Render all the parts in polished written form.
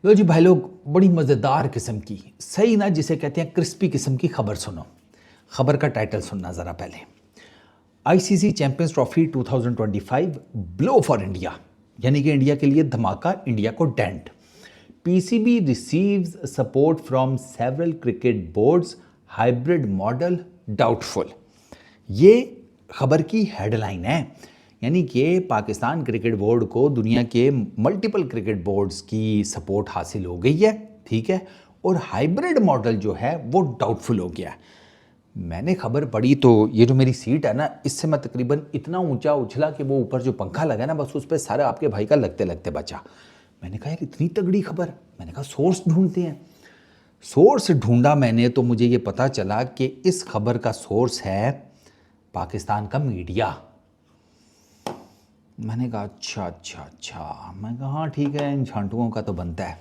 लो जी भाई लोग, बड़ी मज़ेदार किस्म की सही ना जिसे कहते हैं क्रिस्पी किस्म की खबर सुनो। खबर का टाइटल सुनना ज़रा पहले। ICC Champions Trophy 2025 blow for India, यानी कि इंडिया के लिए धमाका, इंडिया को dent. PCB receives support from several cricket boards, hybrid model doubtful. ये खबर की हेडलाइन है। यानी कि पाकिस्तान क्रिकेट बोर्ड को दुनिया के मल्टीपल क्रिकेट बोर्ड्स की सपोर्ट हासिल हो गई है, ठीक है, और हाइब्रिड मॉडल जो है वो डाउटफुल हो गया। मैंने खबर पढ़ी तो ये जो मेरी सीट है ना, इससे मैं तकरीबन इतना ऊंचा उछला कि वो ऊपर जो पंखा लगा ना, बस उस पर सारा आपके भाई का लगते लगते बचा। मैंने कहा यार इतनी तगड़ी खबर, मैंने कहा सोर्स ढूंढते हैं। सोर्स ढूंढा मैंने तो मुझे ये पता चला कि इस खबर का सोर्स है पाकिस्तान का मीडिया। मैंने कहा अच्छा अच्छा अच्छा। मैं कहा हाँ ठीक है, इन झांटुओं का तो बनता है।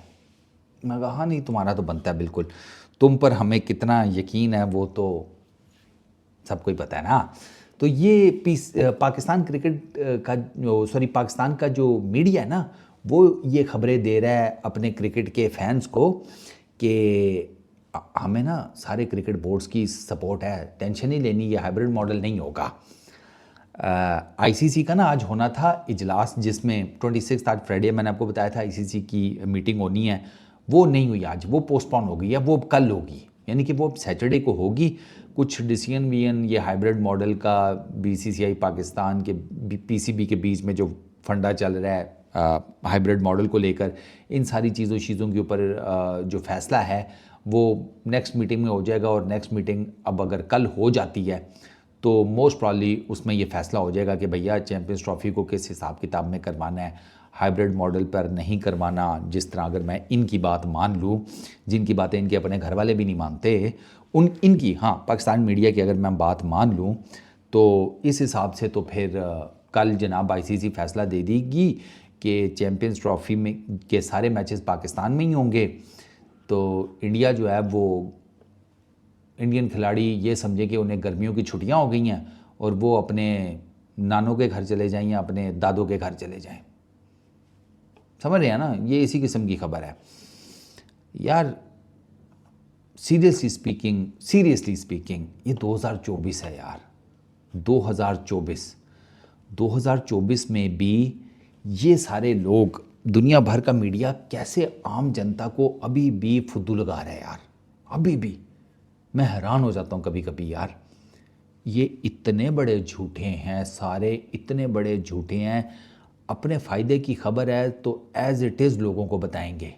मैं कहा हाँ नहीं, तुम्हारा तो बनता है बिल्कुल, तुम पर हमें कितना यकीन है वो तो सबको ही पता है ना। तो ये पाकिस्तान क्रिकेट का पाकिस्तान का जो मीडिया है ना, वो ये खबरें दे रहा है अपने क्रिकेट के फैंस को कि हमें ना सारे क्रिकेट बोर्ड्स की सपोर्ट है, टेंशन नहीं लेनी, ये हाइब्रिड मॉडल नहीं होगा। आईसीसी का ना आज होना था इजलास, जिसमें 26 आज फ्राइडे मैंने आपको बताया था आईसीसी की मीटिंग होनी है, वो नहीं हुई आज, वो पोस्टपोन हो गई है, वो कल होगी, यानी कि वो सैटरडे को होगी। कुछ डिसीजन वीएन ये हाइब्रिड मॉडल का बीसीसीआई पाकिस्तान के पीसीबी के बीच में जो फंडा चल रहा है हाइब्रिड मॉडल को लेकर, इन सारी चीज़ों के ऊपर जो फैसला है वो नेक्स्ट मीटिंग में हो जाएगा। और नेक्स्ट मीटिंग अब अगर कल हो जाती है तो मोस्ट प्रॉब्ली उसमें ये फैसला हो जाएगा कि भैया चैंपियंस ट्रॉफी को किस हिसाब किताब में करवाना है, हाइब्रिड मॉडल पर नहीं करवाना। जिस तरह अगर मैं इनकी बात मान लूँ, जिनकी बातें इनके अपने घर वाले भी नहीं मानते, इनकी हाँ पाकिस्तान मीडिया की अगर मैं बात मान लूँ, तो इस हिसाब से तो फिर कल जनाब आईसीसी फैसला दे देगी कि चैंपियंस ट्रॉफी में के सारे मैचेस पाकिस्तान में ही होंगे। तो इंडिया जो है वो, इंडियन खिलाड़ी ये समझे कि उन्हें गर्मियों की छुट्टियां हो गई हैं और वो अपने नानों के घर चले जाएं या अपने दादों के घर चले जाएं। समझ रहे हैं ना, ये इसी किस्म की खबर है यार। सीरियसली स्पीकिंग ये 2024 है यार। 2024 2024 में भी ये सारे लोग, दुनिया भर का मीडिया कैसे आम जनता को अभी भी फुद्दू लगा रहा है यार। अभी भी मैं हैरान हो जाता हूँ कभी कभी यार। ये इतने बड़े झूठे हैं, सारे इतने बड़े झूठे हैं। अपने फ़ायदे की खबर है तो एज़ इट इज़ लोगों को बताएंगे,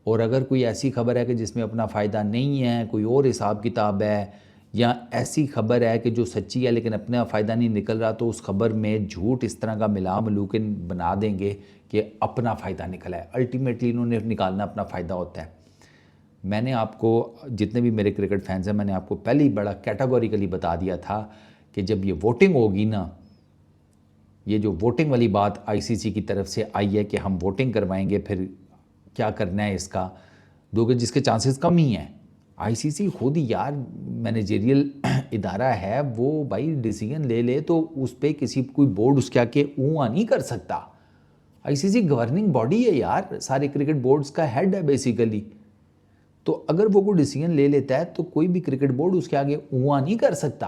और अगर कोई ऐसी खबर है कि जिसमें अपना फ़ायदा नहीं है, कोई और हिसाब किताब है, या ऐसी खबर है कि जो सच्ची है लेकिन अपना फ़ायदा नहीं निकल रहा, तो उस खबर में झूठ इस तरह का मिला मलूकिन बना देंगे कि अपना फ़ायदा निकला है। अल्टीमेटली इन्होंने निकालना अपना फ़ायदा होता है। मैंने आपको, जितने भी मेरे क्रिकेट फैंस हैं, मैंने आपको पहले ही बड़ा कैटेगोरिकली बता दिया था कि जब ये वोटिंग होगी ना, ये जो वोटिंग वाली बात आईसीसी की तरफ से आई है कि हम वोटिंग करवाएंगे, फिर क्या करना है इसका, दोगे जिसके चांसेस कम ही हैं। आईसीसी खुद ही यार मैनेजेरियल इदारा है, वो भाई डिसीजन ले ले तो उस पर किसी कोई बोर्ड उसके आके ऊँ नहीं कर सकता। आईसीसी गवर्निंग बॉडी है यार, सारे क्रिकेट बोर्ड्स का हेड है बेसिकली। तो अगर वो कोई डिसीजन ले लेता है तो कोई भी क्रिकेट बोर्ड उसके आगे ऊँ नहीं कर सकता।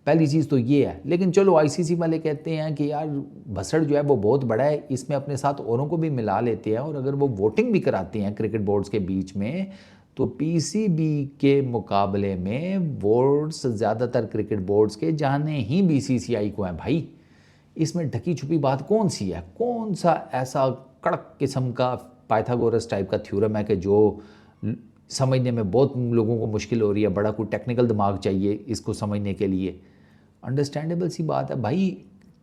पहली चीज़ तो ये है। लेकिन चलो आईसीसी वाले कहते हैं कि यार भसड़ जो है वो बहुत बड़ा है, इसमें अपने साथ औरों को भी मिला लेते हैं, और अगर वो वोटिंग भी कराते हैं क्रिकेट बोर्ड्स के बीच में, तो पीसीबी के मुकाबले में वोट्स ज़्यादातर क्रिकेट बोर्ड्स के जाने ही बीसीसीआई को हैं भाई। इसमें ढकी छुपी बात कौन सी है? कौन सा ऐसा कड़क किस्म का पाइथागोरस टाइप का थ्योरम है कि जो समझने में बहुत लोगों को मुश्किल हो रही है, बड़ा कोई टेक्निकल दिमाग चाहिए इसको समझने के लिए। अंडरस्टैंडेबल सी बात है भाई।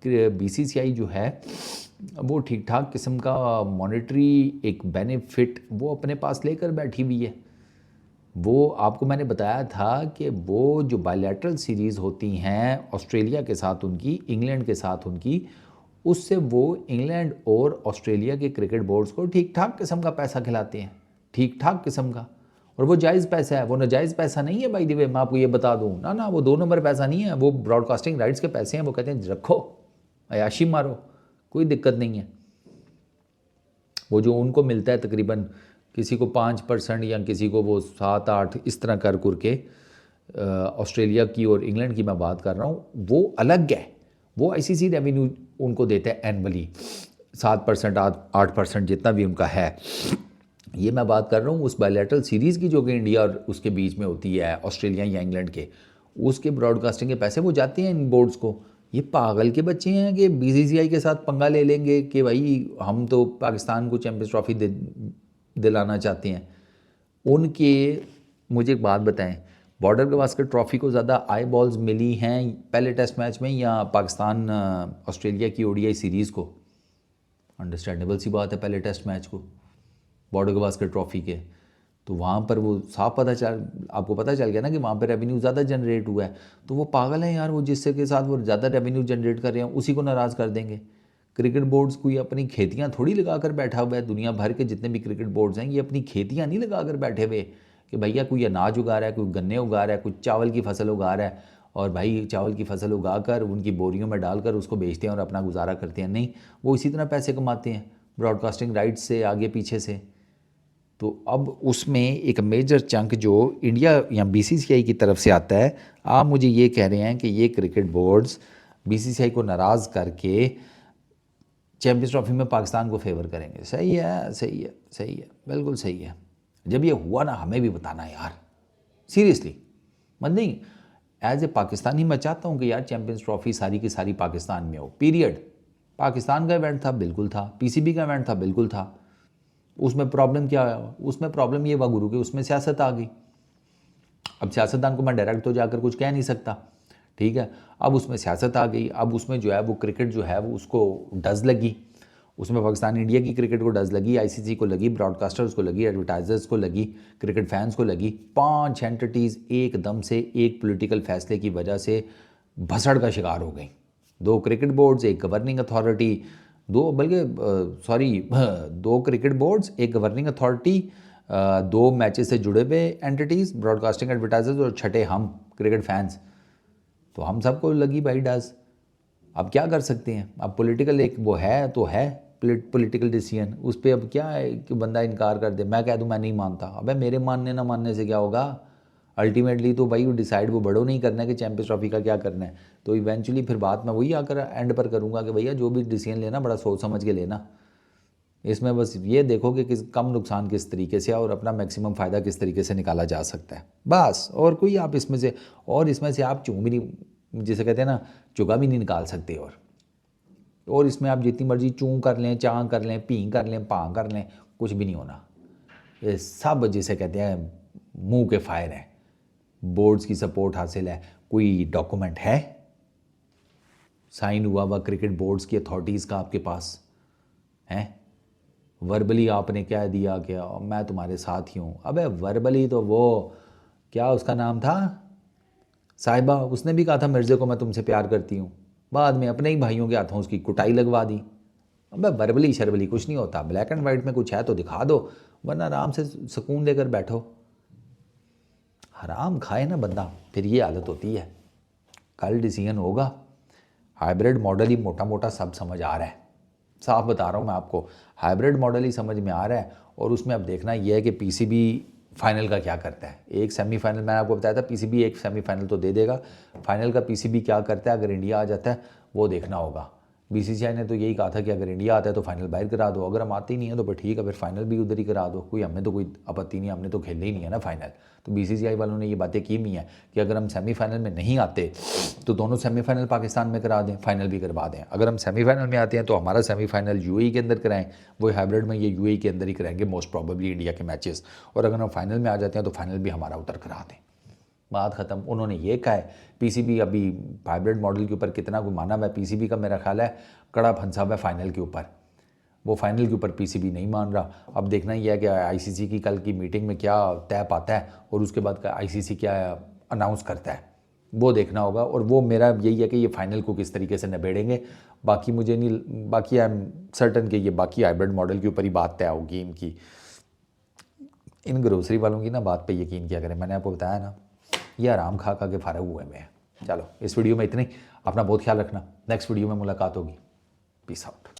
बीसीसीआई जो है वो ठीक ठाक किस्म का मॉनेटरी एक बेनिफिट वो अपने पास लेकर बैठी हुई है। वो आपको मैंने बताया था कि वो जो बायलैटरल सीरीज़ होती हैं ऑस्ट्रेलिया के साथ उनकी, इंग्लैंड के साथ उनकी, उससे वो इंग्लैंड और ऑस्ट्रेलिया के क्रिकेट बोर्ड्स को ठीक ठाक किस्म का पैसा खिलाते हैं, ठीक ठाक किस्म का। और वो जायज़ पैसा है, वो नाजायज़ पैसा नहीं है भाई। दिवे मैं आपको ये बता दूँ ना, ना वो 2 नंबर पैसा नहीं है, वो ब्रॉडकास्टिंग राइट्स के पैसे हैं। वो कहते हैं रखो, अयाशी मारो, कोई दिक्कत नहीं है। वो जो उनको मिलता है तकरीबन किसी को 5% या किसी को वो 7-8 इस तरह कर के ऑस्ट्रेलिया की और इंग्लैंड की मैं बात कर रहा हूँ, वो अलग है। वो आईसीसी रेवेन्यू उनको देता है एनुअली 7% 8% जितना भी उनका है। ये मैं बात कर रहा हूँ उस बायलैटरल सीरीज़ की जो कि इंडिया और उसके बीच में होती है, ऑस्ट्रेलिया या इंग्लैंड के, उसके ब्रॉडकास्टिंग के पैसे वो जाते हैं इन बोर्ड्स को। ये पागल के बच्चे हैं कि बीसीसीआई के साथ पंगा ले लेंगे कि भाई हम तो पाकिस्तान को चैम्पियंस ट्रॉफी दिलाना चाहते हैं। उनके मुझे एक बात बताएं, बॉर्डर गवास्कर ट्रॉफी को ज़्यादा आई बॉल्स मिली हैं पहले टेस्ट मैच में या पाकिस्तान ऑस्ट्रेलिया की ओडीआई सीरीज़ को? अंडरस्टैंडेबल सी बात है, पहले टेस्ट मैच को बॉर्डर गवास्कर ट्रॉफी के, तो वहाँ पर वो साफ आपको पता चल गया ना कि वहाँ पर रेवेन्यू ज़्यादा जनरेट हुआ है। तो वो पागल है यार, वो जिससे के साथ वो ज़्यादा रेवेन्यू जनरेट कर रहे हैं उसी को नाराज़ कर देंगे। क्रिकेट बोर्ड्स कोई अपनी खेतियाँ थोड़ी लगा कर बैठा हुआ है। दुनिया भर के जितने भी क्रिकेट बोर्ड्स हैं ये अपनी खेतियाँ नहीं लगा कर बैठे हुए कि भैया कोई अनाज उगा रहा है, कोई गन्ने उगा रहा है, कोई चावल की फसल उगा रहा है और भाई चावल की फसल उगा कर उनकी बोरियों में डालकर उसको बेचते हैं और अपना गुजारा करते हैं। नहीं, वो इसी तरह पैसे कमाते हैं ब्रॉडकास्टिंग राइट्स से आगे पीछे से। तो अब उसमें एक मेजर चंक जो इंडिया या बीसीसीआई की तरफ से आता है, आप मुझे ये कह रहे हैं कि ये क्रिकेट बोर्ड्स बीसीसीआई को नाराज़ करके चैम्पियंस ट्रॉफी में पाकिस्तान को फेवर करेंगे। सही है, सही है, सही है, बिल्कुल सही है। जब ये हुआ ना हमें भी बताना यार, सीरियसली। मत नहीं, एज ए पाकिस्तानी मैं चाहता हूँ कि यार चैम्पियंस ट्रॉफी सारी की सारी पाकिस्तान में हो, पीरियड। पाकिस्तान का इवेंट था, बिल्कुल था। पीसीबी का इवेंट था, बिल्कुल था। उसमें प्रॉब्लम क्या है? उसमें प्रॉब्लम ये हुआ गुरु कि उसमें सियासत आ गई। अब सियासतदान को मैं डायरेक्ट तो जाकर कुछ कह नहीं सकता, ठीक है। अब उसमें सियासत आ गई, अब उसमें जो है वो क्रिकेट जो है वो उसको डज लगी, उसमें पाकिस्तान इंडिया की क्रिकेट को डज लगी, आईसीसी को लगी, ब्रॉडकास्टर्स को लगी, एडवर्टाइजर्स को लगी, क्रिकेट फैंस को लगी। 5 एंटिटीज़ एकदम से एक पॉलिटिकल फैसले की वजह से भसड़ का शिकार हो गई। 2 क्रिकेट बोर्ड्स, एक गवर्निंग अथॉरिटी, दो क्रिकेट बोर्ड्स, एक गवर्निंग अथॉरिटी, 2 मैचेस से जुड़े हुए एंटिटीज़, ब्रॉडकास्टिंग एडवर्टाइजर्स और छठे हम क्रिकेट फैंस। तो हम सबको लगी भाई डस। अब क्या कर सकते हैं? अब पॉलिटिकल एक वो है तो है पॉलिटिकल डिसीजन, उस पर अब क्या है कि बंदा इनकार कर दे। मैं कह दूं मैं नहीं मानता, अबे मेरे मानने ना मानने से क्या होगा? अल्टीमेटली तो भाई वो डिसाइड वो बड़ों नहीं करना है कि चैम्पियंस ट्रॉफी का क्या करना है। तो इवेंचुअली फिर बात मैं वही आकर एंड पर करूँगा कि भैया जो भी डिसीजन लेना बड़ा सोच समझ के लेना। इसमें बस ये देखो कि किस कम नुकसान किस तरीके से और अपना मैक्सिमम फ़ायदा किस तरीके से निकाला जा सकता है, बस। और कोई आप इसमें से आप चूँ भी नहीं, जिसे कहते हैं ना, चुगा भी नहीं निकाल सकते। और इसमें आप जितनी मर्जी चूँ कर लें, चाँ कर लें, पी कर लें, पाँ कर लें, कुछ भी नहीं होना। ये सब जिसे कहते हैं मुंह के फायर हैं। बोर्ड्स की सपोर्ट हासिल है, कोई डॉक्यूमेंट है साइन हुआ हुआ क्रिकेट बोर्ड्स की अथॉरिटीज़ का आपके पास है? वर्बली आपने क्या दिया कि मैं तुम्हारे साथ ही हूँ? अबे वर्बली तो वो क्या उसका नाम था, साहिबा, उसने भी कहा था मिर्ज़े को मैं तुमसे प्यार करती हूँ, बाद में अपने ही भाइयों के हाथों उसकी कुटाई लगवा दी। अबे वर्बली शर्बली कुछ नहीं होता, ब्लैक एंड वाइट में कुछ है तो दिखा दो, वरना आराम से सुकून लेकर बैठो। हराम खाए ना बंदा, फिर ये हालत होती है। कल डिसीजन होगा, हाइब्रिड मॉडल ही मोटा मोटा सब समझ आ रहा है, साफ बता रहा हूँ मैं आपको, हाइब्रिड मॉडल ही समझ में आ रहा है। और उसमें अब देखना यह है कि पीसीबी फाइनल का क्या करता है। एक सेमीफाइनल मैंने आपको बताया था, पीसीबी एक सेमीफाइनल तो दे देगा, फाइनल का पीसीबी क्या करता है अगर इंडिया आ जाता है वो देखना होगा। बीसीसीआई ने तो यही कहा था कि अगर इंडिया आता है तो फाइनल बाहर करा दो, अगर हम आते ही नहीं है तो फिर ठीक है, फिर फाइनल भी उधर ही करा दो, कोई हमें तो कोई आपत्ति नहीं, हमने तो खेलना ही नहीं है ना फाइनल। तो बीसीसीआई वालों ने ये बातें की हुई हैं कि अगर हम सेमीफाइनल में नहीं आते तो दोनों सेमीफाइनल पाकिस्तान में करा दें, फाइनल भी करवा दें। अगर हम सेमीफाइनल में आते हैं तो हमारा सेमीफाइनल यूएई के अंदर कराएं, वो हाइब्रिड में ये यूएई के अंदर ही कराएंगे मोस्ट प्रॉबेबली इंडिया के मैचेस। और अगर हम फाइनल में आ जाते हैं तो फाइनल भी हमारा उधर करा दें, बात ख़त्म। उन्होंने ये कहा है। पीसीबी अभी हाइब्रिड मॉडल के ऊपर कितना कोई माना हुआ है, पीसीबी का मेरा ख्याल है कड़ा फंसा हुआ है फाइनल के ऊपर, वो फाइनल के ऊपर पीसीबी नहीं मान रहा। अब देखना ही है कि आईसीसी की कल की मीटिंग में क्या तय पाता है और उसके बाद आईसीसी क्या अनाउंस करता है, वो देखना होगा। और वो मेरा यही है कि ये फाइनल को किस तरीके से निबेड़ेंगे। बाकी मुझे नहीं, बाकी आई एम सर्टन कि ये बाकी हाइब्रिड मॉडल के ऊपर ही बात तय होगी इनकी। इन ग्रोसरी वालों की ना बात पे यकीन किया करें, मैंने आपको बताया ना, ये आराम खा के फारग हुए में है। चलो इस वीडियो में इतनी, अपना बहुत ख्याल रखना, नेक्स्ट वीडियो में मुलाकात होगी, पीस आउट।